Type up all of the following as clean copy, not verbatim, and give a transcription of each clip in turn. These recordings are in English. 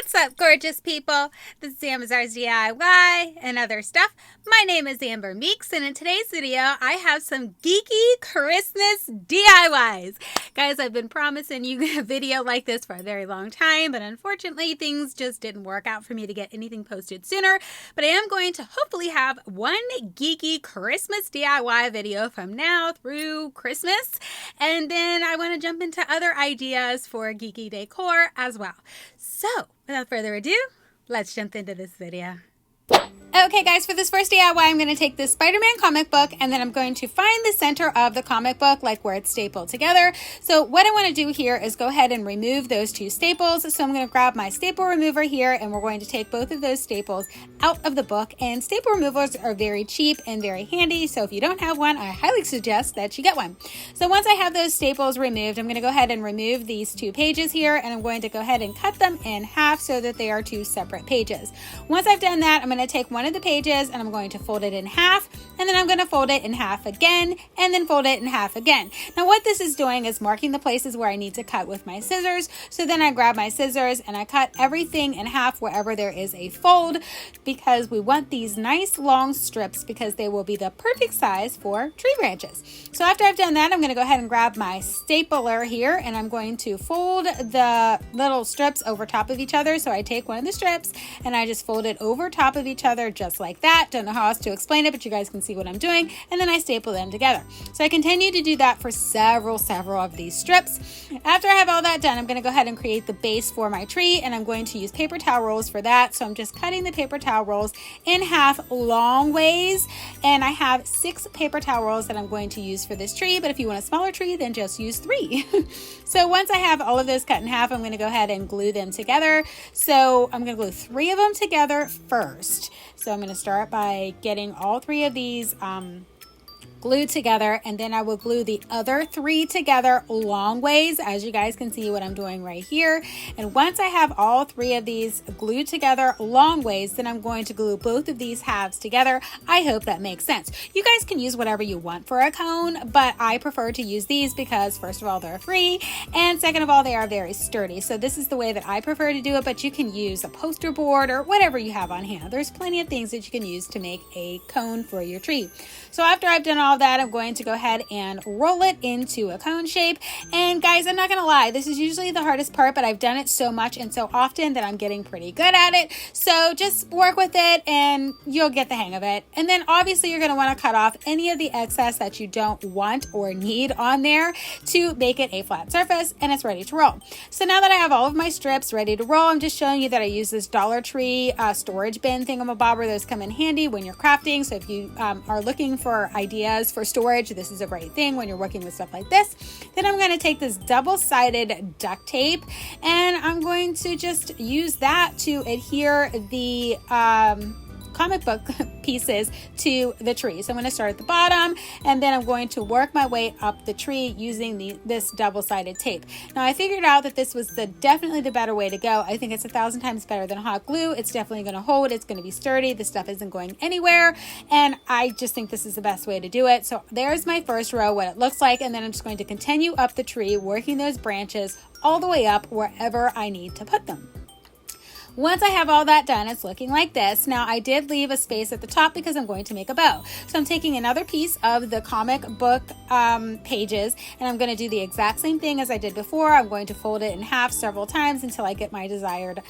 What's up, gorgeous people? This is Amazon's DIY and other stuff. My name is Amber Meeks, and in today's video, I have some geeky Christmas DIYs. Guys, I've been promising you a video like this for a very long time, but unfortunately, things just didn't work out for me to get anything posted sooner. But I am going to hopefully have one geeky Christmas DIY video from now through Christmas, and then I want to jump into other ideas for geeky decor as well. So, without further ado, let's jump into this video. Okay guys, for this first DIY, I'm going to take this Spider-Man comic book and then I'm going to find the center of the comic book, like where it's stapled together. So what I want to do here is go ahead and remove those two staples. So I'm going to grab my staple remover here and we're going to take both of those staples out of the book. And staple removers are very cheap and very handy. So if you don't have one, I highly suggest that you get one. So once I have those staples removed, I'm going to go ahead and remove these two pages here and I'm going to go ahead and cut them in half so that they are two separate pages. Once I've done that, I'm going to take one of the pages and I'm going to fold it in half, and then I'm going to fold it in half again, and then fold it in half again. Now what this is doing is marking the places where I need to cut with my scissors. So then I grab my scissors and I cut everything in half wherever there is a fold, because we want these nice long strips because they will be the perfect size for tree branches. So after I've done that, I'm going to go ahead and grab my stapler here and I'm going to fold the little strips over top of each other. So I take one of the strips and I just fold it over top of each other just like that. Don't know how else to explain it, but you guys can see what I'm doing. And then I staple them together. So I continue to do that for several of these strips. After I have all that done, I'm going to go ahead and create the base for my tree, and I'm going to use paper towel rolls for that. So I'm just cutting the paper towel rolls in half long ways, and I have 6 paper towel rolls that I'm going to use for this tree, but if you want a smaller tree, then just use 3. So once I have all of those cut in half, I'm going to go ahead and glue them together. So I'm going to glue 3 of them together first. So I'm going to start by getting all 3 of these glued together, and then I will glue the other 3 together long ways, as you guys can see what I'm doing right here. And once I have all 3 of these glued together long ways, then I'm going to glue both of these halves together. I hope that makes sense. You guys can use whatever you want for a cone, but I prefer to use these because first of all, they're free, and second of all, they are very sturdy. So this is the way that I prefer to do it, but you can use a poster board or whatever you have on hand. There's plenty of things that you can use to make a cone for your tree. So after I've done all that, I'm going to go ahead and roll it into a cone shape. And guys, I'm not gonna lie, this is usually the hardest part, but I've done it so much and so often that I'm getting pretty good at it. So just work with it and you'll get the hang of it. And then obviously you're gonna wanna cut off any of the excess that you don't want or need on there to make it a flat surface, and it's ready to roll. So now that I have all of my strips ready to roll, I'm just showing you that I use this Dollar Tree storage bin thingamabobber. Those come in handy when you're crafting. So if you are looking for ideas for storage, this is a great thing when you're working with stuff like this. Then I'm going to take this double-sided duct tape and I'm going to just use that to adhere the comic book pieces to the tree. So I'm going to start at the bottom and then I'm going to work my way up the tree using this double-sided tape. Now I figured out that this was definitely the better way to go. I think it's 1,000 times better than hot glue. It's definitely going to hold. It's going to be sturdy. The stuff isn't going anywhere, and I just think this is the best way to do it. So there's my first row, what it looks like, and then I'm just going to continue up the tree, working those branches all the way up wherever I need to put them. Once I have all that done, it's looking like this. Now I did leave a space at the top because I'm going to make a bow. So I'm taking another piece of the comic book pages and I'm going to do the exact same thing as I did before. I'm going to fold it in half several times until I get my desired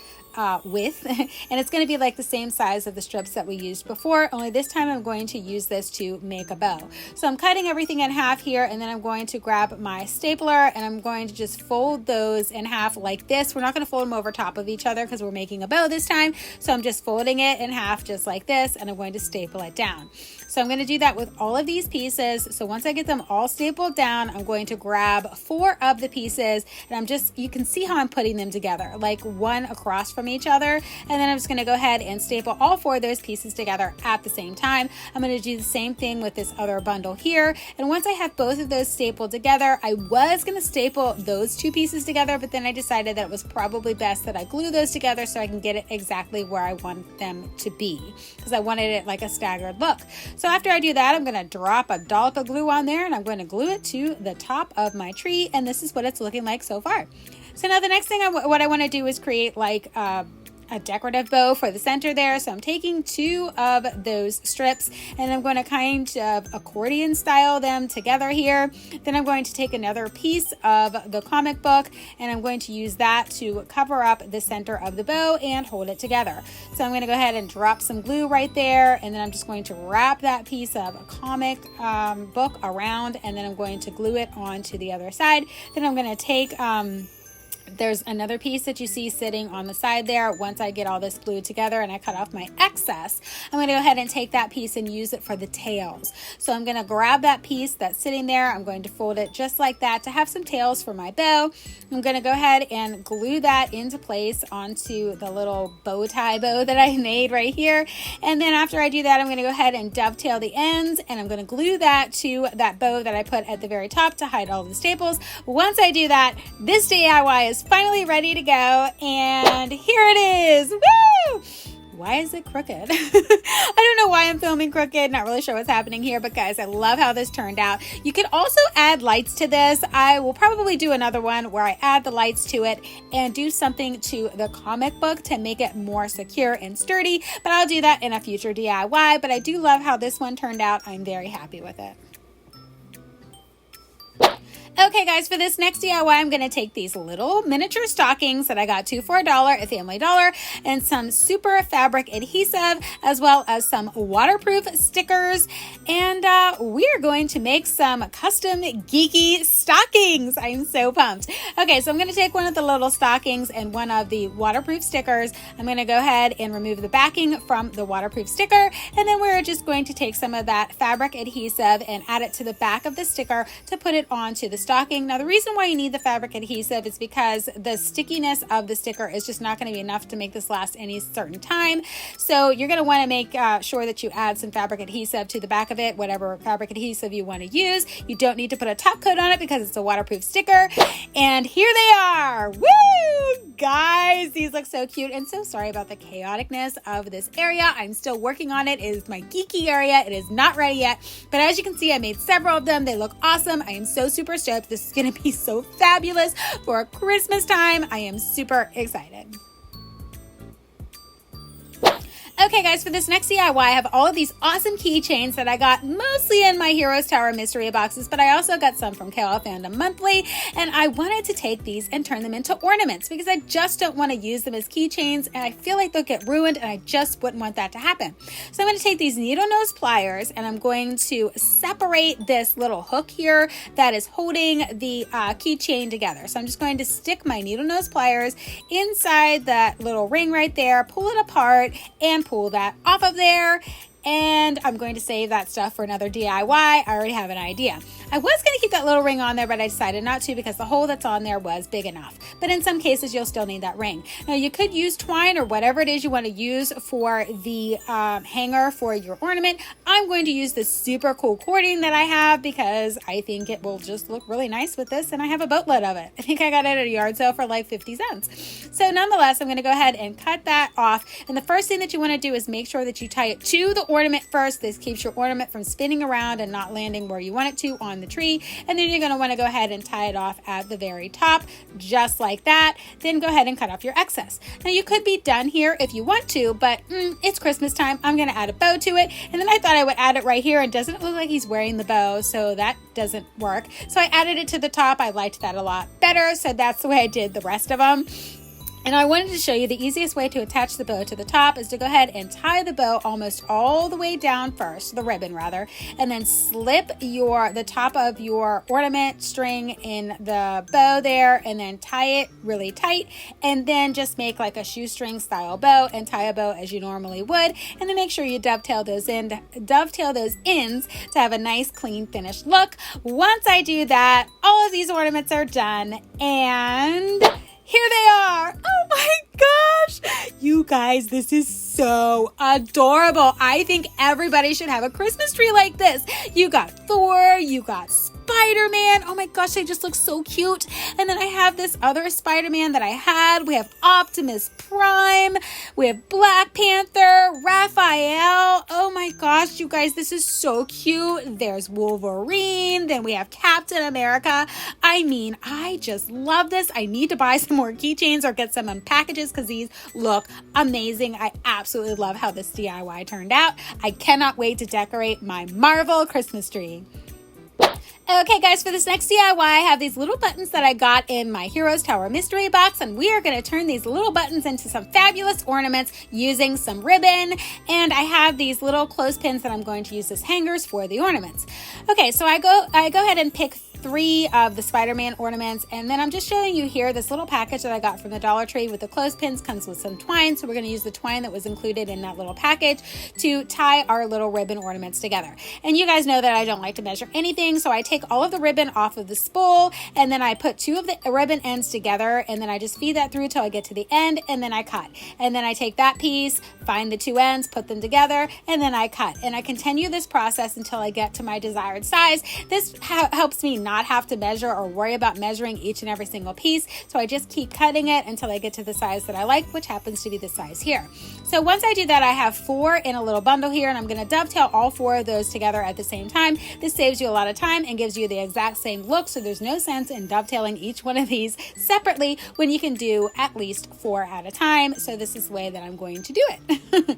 width, and it's going to be like the same size of the strips that we used before, only this time I'm going to use this to make a bow. So I'm cutting everything in half here, and then I'm going to grab my stapler and I'm going to just fold those in half like this. We're not going to fold them over top of each other because we're making a bow this time, so I'm just folding it in half just like this, and I'm going to staple it down. So I'm going to do that with all of these pieces. So once I get them all stapled down, I'm going to grab 4 of the pieces, and you can see how I'm putting them together, like one across from each other, and then I'm just going to go ahead and staple all 4 of those pieces together at the same time. I'm going to do the same thing with this other bundle here, and once I have both of those stapled together, I was going to staple those 2 pieces together, but then I decided that it was probably best that I glue those together so I can get it exactly where I want them to be, because I wanted it like a staggered look. So after I do that, I'm going to drop a dollop of glue on there and I'm going to glue it to the top of my tree, and this is what it's looking like so far. So now the next thing what I want to do is create like a decorative bow for the center there. So I'm taking 2 of those strips and I'm going to kind of accordion style them together here. Then I'm going to take another piece of the comic book and I'm going to use that to cover up the center of the bow and hold it together. So I'm going to go ahead and drop some glue right there, and then I'm just going to wrap that piece of a comic book around, and then I'm going to glue it onto the other side. Then I'm going to take there's another piece that you see sitting on the side there. Once I get all this glued together and I cut off my excess, I'm going to go ahead and take that piece and use it for the tails. So I'm going to grab that piece that's sitting there. I'm going to fold it just like that to have some tails for my bow. I'm going to go ahead and glue that into place onto the little bow tie bow that I made right here. And then after I do that, I'm going to go ahead and dovetail the ends, and I'm going to glue that to that bow that I put at the very top to hide all the staples. Once I do that, this DIY is finally ready to go, and here it is. Woo! Why is it crooked? I don't know why I'm filming crooked. Not really sure what's happening here, but guys, I love how this turned out. You could also add lights to this. I will probably do another one where I add the lights to it and do something to the comic book to make it more secure and sturdy, but I'll do that in a future DIY. But I do love how this one turned out. I'm very happy with it. Okay guys, for this next DIY, I'm going to take these little miniature stockings that I got 2 for $1 at Family Dollar, and some super fabric adhesive, as well as some waterproof stickers, and we are going to make some custom geeky stockings. I'm so pumped. Okay, so I'm going to take one of the little stockings and one of the waterproof stickers. I'm going to go ahead and remove the backing from the waterproof sticker, and then we're just going to take some of that fabric adhesive and add it to the back of the sticker to put it onto the stocking. Now, the reason why you need the fabric adhesive is because the stickiness of the sticker is just not going to be enough to make this last any certain time. So you're going to want to make sure that you add some fabric adhesive to the back of it, whatever fabric adhesive you want to use. You don't need to put a top coat on it because it's a waterproof sticker. And here they are. Woo! Guys, these look so cute, and so sorry about the chaoticness of this area. I'm still working on it. It is my geeky area. It is not ready yet, but as you can see, I made several of them. They look awesome. I am so super stoked. This is going to be so fabulous for Christmas time. I am super excited. Okay guys, for this next DIY, I have all of these awesome keychains that I got mostly in my Heroes Tower mystery boxes, but I also got some from KL Fandom Monthly, and I wanted to take these and turn them into ornaments because I just don't want to use them as keychains, and I feel like they'll get ruined, and I just wouldn't want that to happen. So I'm going to take these needle nose pliers, and I'm going to separate this little hook here that is holding the keychain together. So I'm just going to stick my needle nose pliers inside that little ring right there, pull it apart, and pull that off of there, and I'm going to save that stuff for another DIY. I already have an idea. I was going to keep that little ring on there, but I decided not to because the hole that's on there was big enough. But in some cases, you'll still need that ring. Now, you could use twine or whatever it is you want to use for the hanger for your ornament. I'm going to use this super cool cording that I have because I think it will just look really nice with this, and I have a boatload of it. I think I got it at a yard sale for like 50 cents. So nonetheless, I'm going to go ahead and cut that off. And the first thing that you want to do is make sure that you tie it to the ornament first. This keeps your ornament from spinning around and not landing where you want it to on the tree. And then you're going to want to go ahead and tie it off at the very top, just like that. Then go ahead and cut off your excess. Now you could be done here if you want to, but it's Christmas time. I'm going to add a bow to it. And then I thought I would add it right here. And doesn't look like he's wearing the bow, so that doesn't work. So I added it to the top. I liked that a lot better. So that's the way I did the rest of them. And I wanted to show you the easiest way to attach the bow to the top is to go ahead and tie the bow almost all the way down first, the ribbon rather, and then slip the top of your ornament string in the bow there, and then tie it really tight, and then just make like a shoestring style bow and tie a bow as you normally would, and then make sure you dovetail those ends to have a nice clean finished look. Once I do that, all of these ornaments are done, and here they are. Oh my gosh, you guys, this is so adorable. I think everybody should have a Christmas tree like this. You got Thor, you got Spider-Man. Oh my gosh, they just look so cute. And then I have this other Spider-Man that I had. We have Optimus Prime. We have Black Panther, Raphael. Oh my gosh, you guys, this is so cute. There's Wolverine. Then we have Captain America. I mean, I just love this. I need to buy some more keychains or get some packages because these look amazing. I absolutely love how this DIY turned out. I cannot wait to decorate my Marvel Christmas tree. Okay guys, for this next DIY, I have these little buttons that I got in my Heroes Tower mystery box, and we are going to turn these little buttons into some fabulous ornaments using some ribbon, and I have these little clothespins that I'm going to use as hangers for the ornaments. Okay, so I go ahead and pick 3 of the Spider-Man ornaments, and then I'm just showing you here this little package that I got from the Dollar Tree with the clothespins. Comes with some twine, so we're going to use the twine that was included in that little package to tie our little ribbon ornaments together. And you guys know that I don't like to measure anything, so I take all of the ribbon off of the spool, and then I put 2 of the ribbon ends together, and then I just feed that through till I get to the end, and then I cut. And then I take that piece, find the 2 ends, put them together, and then I cut. And I continue this process until I get to my desired size. This helps me not have to measure or worry about measuring each and every single piece. So I just keep cutting it until I get to the size that I like, which happens to be the size here. So once I do that, I have 4 in a little bundle here, and I'm going to dovetail all 4 of those together at the same time. This saves you a lot of time and gives you the exact same look, so there's no sense in dovetailing each one of these separately when you can do at least 4 at a time. So this is the way that I'm going to do it.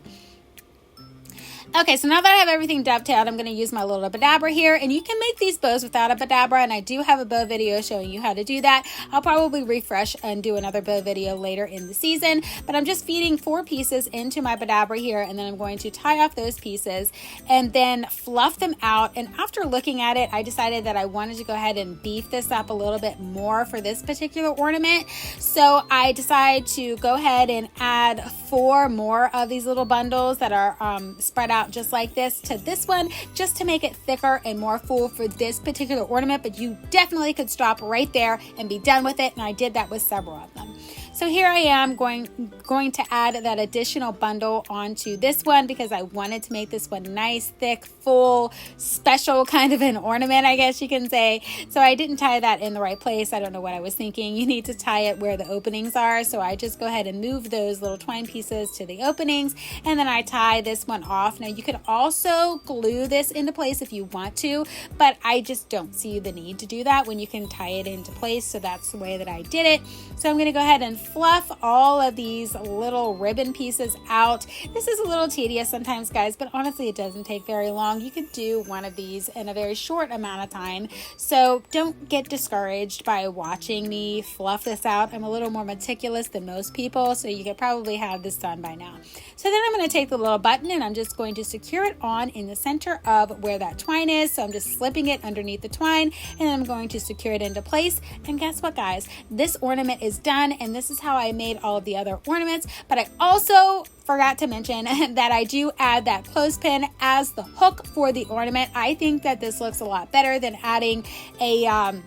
Okay, so now that I have everything dovetailed, I'm going to use my little badabra here, and you can make these bows without a badabra, and I do have a bow video showing you how to do that. I'll probably refresh and do another bow video later in the season, but I'm just feeding 4 pieces into my badabra here, and then I'm going to tie off those pieces and then fluff them out. And after looking at it, I decided that I wanted to go ahead and beef this up a little bit more for this particular ornament. So I decided to go ahead and add 4 more of these little bundles that are spread out just like this to this one, just to make it thicker and more full for this particular ornament. But you definitely could stop right there and be done with it, and I did that with several of them. So here I am going to add that additional bundle onto this one because I wanted to make this one nice, thick, full, special kind of an ornament, I guess you can say. So I didn't tie that in the right place. I don't know what I was thinking. You need to tie it where the openings are. So I just go ahead and move those little twine pieces to the openings, and then I tie this one off. Now you could also glue this into place if you want to, but I just don't see the need to do that when you can tie it into place. So that's the way that I did it. So I'm going to go ahead and fluff all of these little ribbon pieces out. This is a little tedious sometimes, guys, but honestly it doesn't take very long. You could do one of these in a very short amount of time, so don't get discouraged by watching me fluff this out. I'm a little more meticulous than most people, so you could probably have this done by now. So then I'm going to take the little button and I'm just going to secure it on in the center of where that twine is. So I'm just slipping it underneath the twine, and I'm going to secure it into place. And guess what, guys? This ornament is done, and this is how I made all of the other ornaments. But I also forgot to mention that I do add that clothespin as the hook for the ornament. I think that this looks a lot better than adding a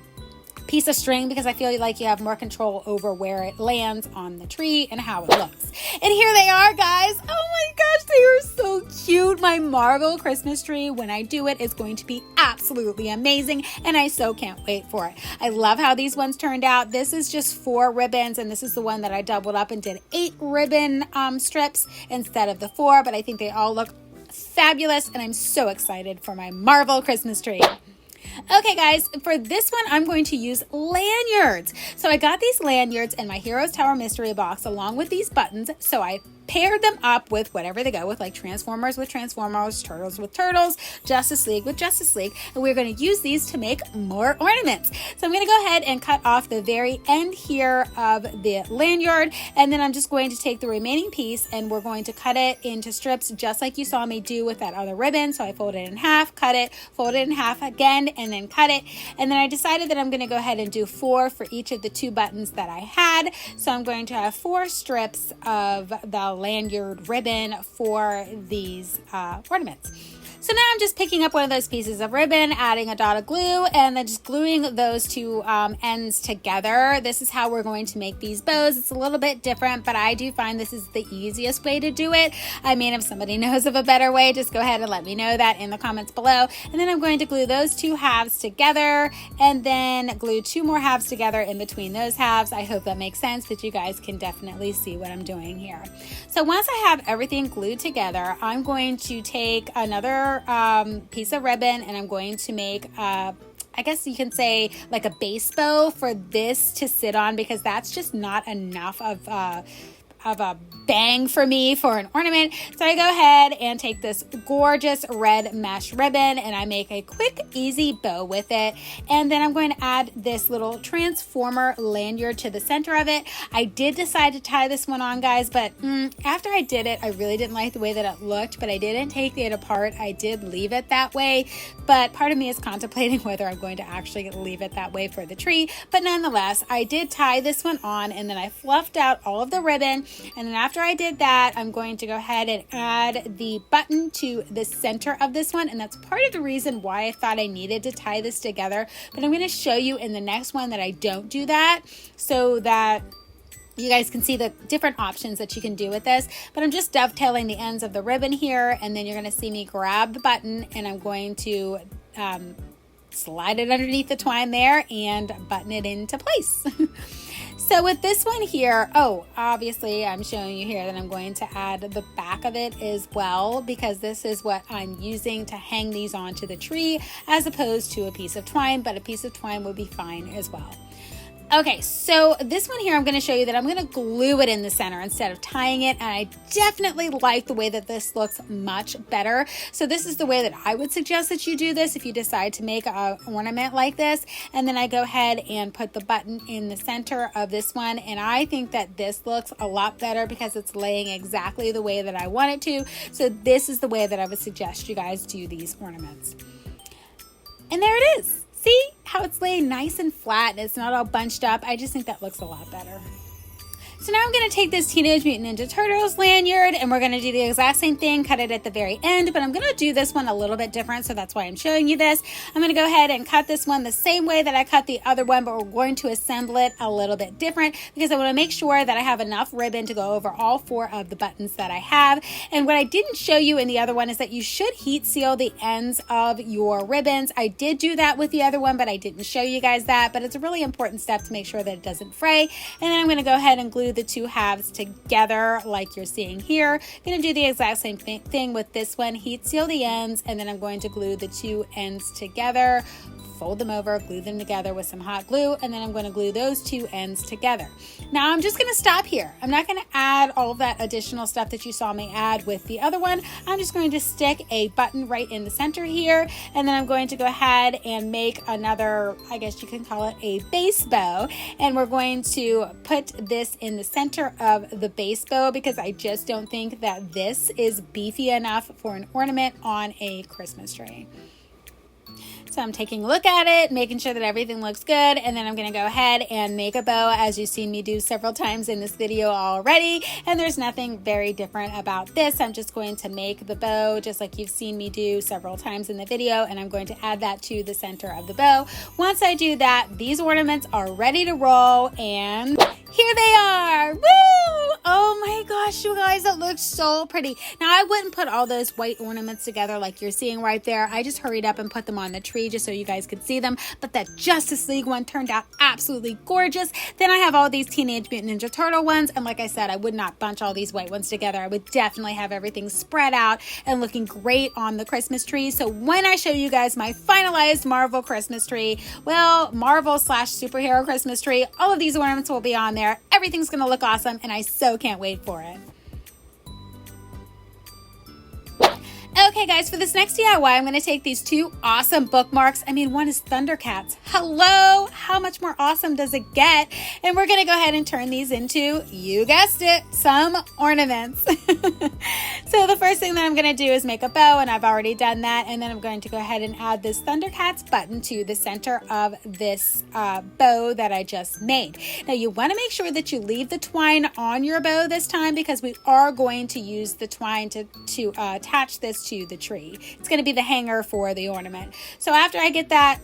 piece of string, because I feel like you have more control over where it lands on the tree and how it looks. And here they are, guys. Oh my gosh, they are so cute. My Marvel Christmas tree, when I do it, is going to be absolutely amazing, and I so can't wait for it. I love how these ones turned out. This is just 4 ribbons, and this is the one that I doubled up and did 8 ribbon strips instead of the 4, but I think they all look fabulous, and I'm so excited for my Marvel Christmas tree. Okay guys, for this one I'm going to use lanyards. So I got these lanyards in my Heroes Tower mystery box along with these buttons. So I paired them up with whatever they go with, like Transformers with Transformers, Turtles with Turtles, Justice League with Justice League, and we're going to use these to make more ornaments. So I'm going to go ahead and cut off the very end here of the lanyard, and then I'm just going to take the remaining piece and we're going to cut it into strips just like you saw me do with that other ribbon. So I fold it in half, cut it, fold it in half again, and then cut it. And then I decided that I'm going to go ahead and do 4 for each of the 2 buttons that I had. So I'm going to have 4 strips of the lanyard ribbon for these ornaments. So now I'm just picking up one of those pieces of ribbon, adding a dot of glue, and then just gluing those two ends together. This is how we're going to make these bows. It's a little bit different, but I do find this is the easiest way to do it. I mean, if somebody knows of a better way, just go ahead and let me know that in the comments below. And then I'm going to glue those two halves together and then glue two more halves together in between those halves. I hope that makes sense, but you guys can definitely see what I'm doing here. So once I have everything glued together, I'm going to take another piece of ribbon and I'm going to make I guess you can say like a base bow for this to sit on, because that's just not enough of a bang for me for an ornament. So I go ahead and take this gorgeous red mesh ribbon and I make a quick easy bow with it, and then I'm going to add this little transformer lanyard to the center of it. I did decide to tie this one on, guys, but after I did it, I really didn't like the way that it looked, but I didn't take it apart. I did leave it that way, but part of me is contemplating whether I'm going to actually leave it that way for the tree. But nonetheless, I did tie this one on, and then I fluffed out all of the ribbon. And then after I did that, I'm going to go ahead and add the button to the center of this one. And that's part of the reason why I thought I needed to tie this together. But I'm going to show you in the next one that I don't do that, so that you guys can see the different options that you can do with this. But I'm just dovetailing the ends of the ribbon here. And then you're going to see me grab the button and I'm going to slide it underneath the twine there and button it into place. So with this one here, obviously I'm showing you here that I'm going to add the back of it as well, because this is what I'm using to hang these onto the tree as opposed to a piece of twine, but a piece of twine would be fine as well. Okay, so this one here, I'm going to show you that I'm going to glue it in the center instead of tying it, and I definitely like the way that this looks much better. So this is the way that I would suggest that you do this if you decide to make an ornament like this. And then I go ahead and put the button in the center of this one, and I think that this looks a lot better because it's laying exactly the way that I want it to. So this is the way that I would suggest you guys do these ornaments. And there it is. See how it's laying nice and flat and it's not all bunched up? I just think that looks a lot better. So now I'm going to take this Teenage Mutant Ninja Turtles lanyard and we're going to do the exact same thing, cut it at the very end, but I'm going to do this one a little bit different, so that's why I'm showing you this. I'm going to go ahead and cut this one the same way that I cut the other one, but we're going to assemble it a little bit different because I want to make sure that I have enough ribbon to go over all 4 of the buttons that I have. And what I didn't show you in the other one is that you should heat seal the ends of your ribbons. I did do that with the other one, but I didn't show you guys that, but it's a really important step to make sure that it doesn't fray. And then I'm going to go ahead and glue the 2 halves together like you're seeing here. I'm going to do the exact same thing with this one, heat seal the ends, and then I'm going to glue the 2 ends together, fold them over, glue them together with some hot glue, and then I'm going to glue those 2 ends together. Now I'm just going to stop here. I'm not going to add all of that additional stuff that you saw me add with the other one. I'm just going to stick a button right in the center here, and then I'm going to go ahead and make another, I guess you can call it a base bow, and we're going to put this in the center of the base bow because I just don't think that this is beefy enough for an ornament on a Christmas tree. So I'm taking a look at it, making sure that everything looks good, and then I'm going to go ahead and make a bow as you've seen me do several times in this video already, and there's nothing very different about this. I'm just going to make the bow just like you've seen me do several times in the video, and I'm going to add that to the center of the bow. Once I do that, these ornaments are ready to roll, and here they are! Woo! Oh my gosh, you guys, it looks so pretty. Now, I wouldn't put all those white ornaments together like you're seeing right there. I just hurried up and put them on the tree just so you guys could see them. But that Justice League one turned out absolutely gorgeous. Then I have all these Teenage Mutant Ninja Turtle ones. And like I said, I would not bunch all these white ones together. I would definitely have everything spread out and looking great on the Christmas tree. So when I show you guys my finalized Marvel Christmas tree, well, Marvel / superhero Christmas tree, all of these ornaments will be on there. Everything's going to look awesome, and I so can't wait for it. Okay guys, for this next DIY, I'm going to take these 2 awesome bookmarks. I mean, one is Thundercats. Hello! How much more awesome does it get? And we're going to go ahead and turn these into, you guessed it, some ornaments. So the first thing that I'm going to do is make a bow, and I've already done that. And then I'm going to go ahead and add this Thundercats button to the center of this bow that I just made. Now you want to make sure that you leave the twine on your bow this time because we are going to use the twine to attach this to the tree. It's going to be the hanger for the ornament. So after I get that,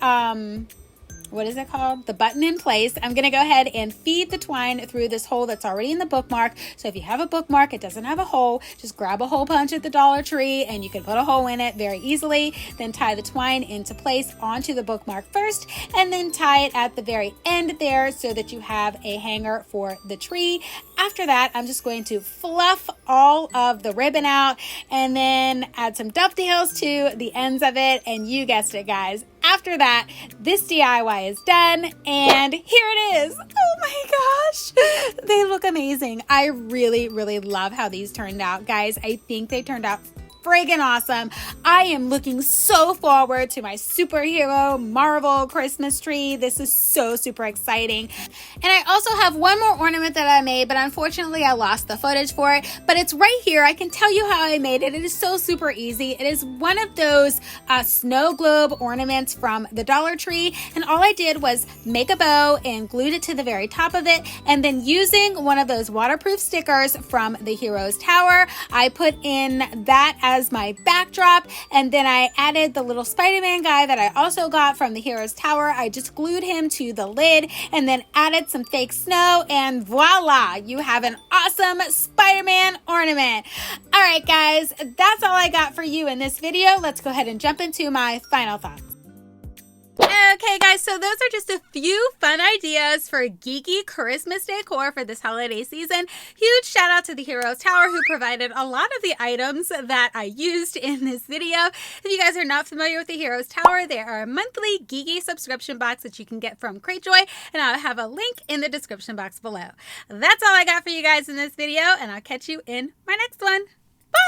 what is it called? The button in place. I'm going to go ahead and feed the twine through this hole that's already in the bookmark. So if you have a bookmark, it doesn't have a hole, just grab a hole punch at the Dollar Tree and you can put a hole in it very easily. Then tie the twine into place onto the bookmark first, and then tie it at the very end there so that you have a hanger for the tree. After that, I'm just going to fluff all of the ribbon out and then add some dovetails to the ends of it. And you guessed it, guys. After that, this DIY is done, and here it is. Oh my gosh, they look amazing. I really, really love how these turned out, guys. I think they turned out friggin' awesome. I am looking so forward to my superhero Marvel Christmas tree. This is so super exciting. And I also have one more ornament that I made, but unfortunately I lost the footage for it, but it's right here. I can tell you how I made it. It is so super easy. It is one of those snow globe ornaments from the Dollar Tree, and all I did was make a bow and glued it to the very top of it, and then using one of those waterproof stickers from the Hero's Tower, I put in that as my backdrop, and then I added the little Spider-Man guy that I also got from the Hero's Tower. I just glued him to the lid and then added some fake snow, and voila, you have an awesome Spider-Man ornament. All right, guys, that's all I got for you in this video. Let's go ahead and jump into my final thoughts. Okay, guys, so those are just a few fun ideas for geeky Christmas decor for this holiday season. Huge shout out to the Hero's Tower, who provided a lot of the items that I used in this video. If you guys are not familiar with the Hero's Tower, they are a monthly geeky subscription box that you can get from Cratejoy, and I'll have a link in the description box below. That's all I got for you guys in this video, and I'll catch you in my next one. Bye!